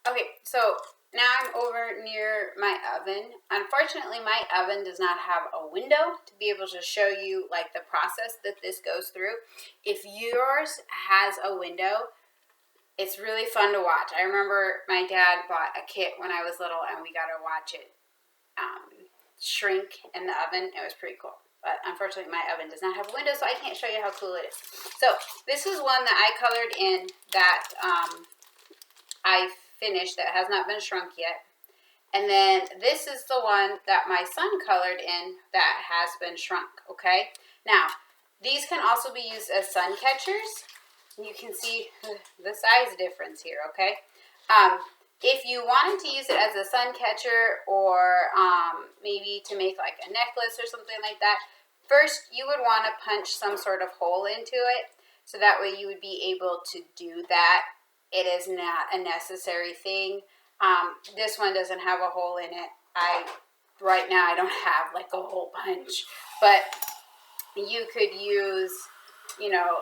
Okay, so now I'm over near my oven. Unfortunately, my oven does not have a window to be able to show you like the process that this goes through. If yours has a window, it's really fun to watch. I remember my dad bought a kit when I was little and we got to watch it shrink in the oven. It was pretty cool. But unfortunately, my oven does not have a window, so I can't show you how cool it is. So this is one that I colored in that I finished that has not been shrunk yet. And then this is the one that my son colored in that has been shrunk, okay? Now, these can also be used as sun catchers. You can see the size difference here, okay? If you wanted to use it as a sun catcher or maybe to make like a necklace or something like that, first you would want to punch some sort of hole into it so that way you would be able to do that. It is not a necessary thing. This one doesn't have a hole in it. Right now I don't have like a hole punch, but you could use, you know,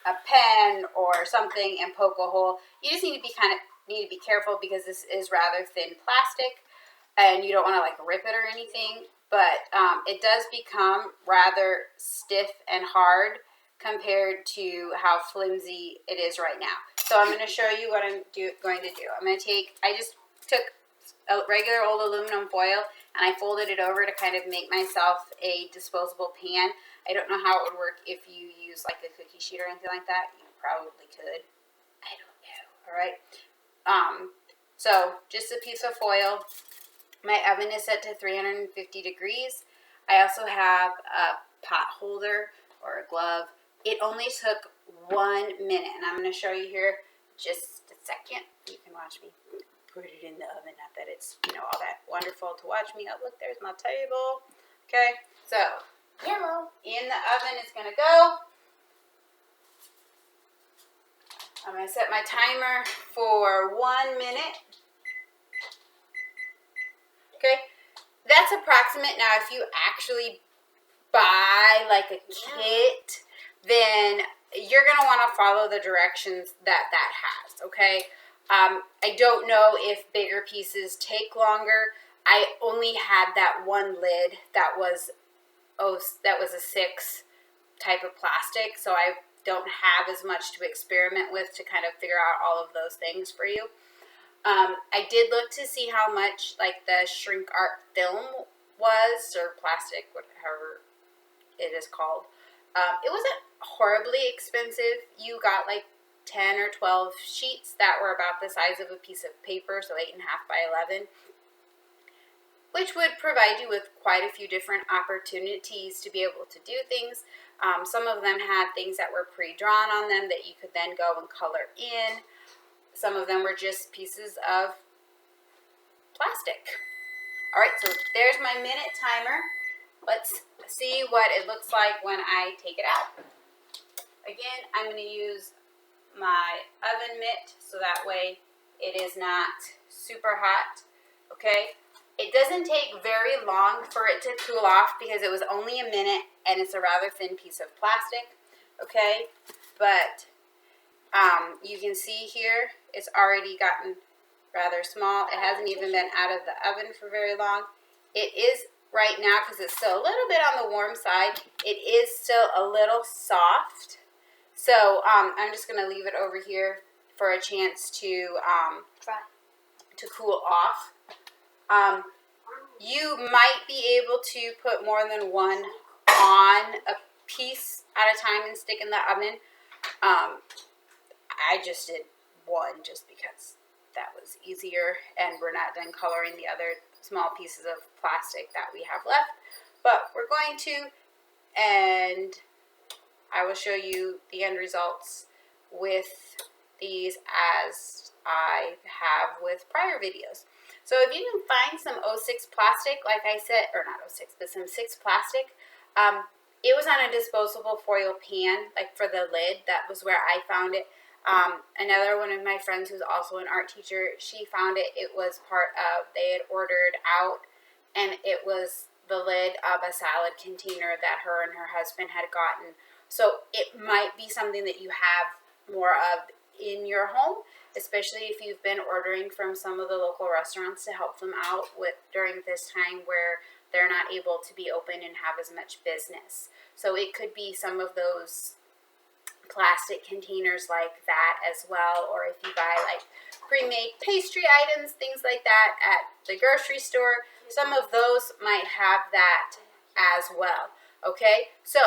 a pen or something and poke a hole. You just need to be careful because this is rather thin plastic and you don't want to like rip it or anything, but it does become rather stiff and hard compared to how flimsy it is right now. So I'm going to show you what I'm going to do. I just took a regular old aluminum foil and I folded it over to kind of make myself a disposable pan. I don't know how it would work if you use like a cookie sheet or anything like that. You probably could. I don't know. All right. So just a piece of foil. My oven is set to 350 degrees. I also have a pot holder or a glove. It only took 1 minute, and I'm going to show you here just a second. You can watch me put it in the oven. Not that it's, all that wonderful to watch me. Oh, look, there's my table. Okay, so Yellow. In the oven it's going to go. I'm going to set my timer for 1 minute. Okay, that's approximate. Now, if you actually buy like a kit, then you're going to want to follow the directions that has, okay? I don't know if bigger pieces take longer. I only had that one lid that was a 6 type of plastic, so I don't have as much to experiment with to kind of figure out all of those things for you. I did look to see how much like the shrink art film was, or plastic, whatever it is called. It wasn't horribly expensive. You got like 10 or 12 sheets that were about the size of a piece of paper, so 8.5 by 11, which would provide you with quite a few different opportunities to be able to do things. Some of them had things that were pre-drawn on them that you could then go and color in. Some of them were just pieces of plastic. All right, so there's my minute timer. Let's see what it looks like when I take it out. Again, I'm going to use my oven mitt so that way it is not super hot, okay? It doesn't take very long for it to cool off because it was only a minute and it's a rather thin piece of plastic, okay? But you can see here it's already gotten rather small. It hasn't even been out of the oven for very long. It is right now, because it's still a little bit on the warm side, it is still a little soft. So I'm just going to leave it over here for a chance to cool off. You might be able to put more than one on a piece at a time and stick in the oven. I just did one just because that was easier, and we're not done coloring the other small pieces of plastic that we have left. But we're going to, and I will show you the end results with these as I have with prior videos. So if you can find some 06 plastic, like I said, or not 06, but some 6 plastic, it was on a disposable foil pan, like for the lid. That was where I found it. Another one of my friends who's also an art teacher, she found it. It was part of, they had ordered out, and it was the lid of a salad container that her and her husband had gotten. So it might be something that you have more of in your home, especially if you've been ordering from some of the local restaurants to help them out with during this time where they're not able to be open and have as much business. So it could be some of those plastic containers like that as well, or if you buy like pre-made pastry items, things like that at the grocery store, some of those might have that as well. Okay, so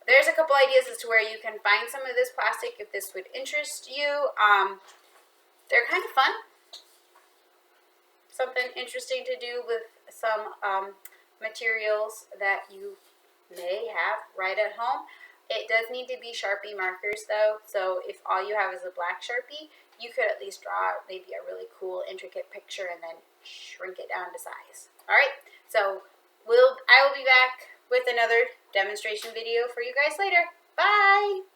there's a couple ideas as to where you can find some of this plastic if this would interest you. They're kind of fun. Something interesting to do with some materials that you may have right at home. It does need to be Sharpie markers though, so if all you have is a black Sharpie, you could at least draw maybe a really cool intricate picture and then shrink it down to size. Alright, so I will be back with another demonstration video for you guys later. Bye!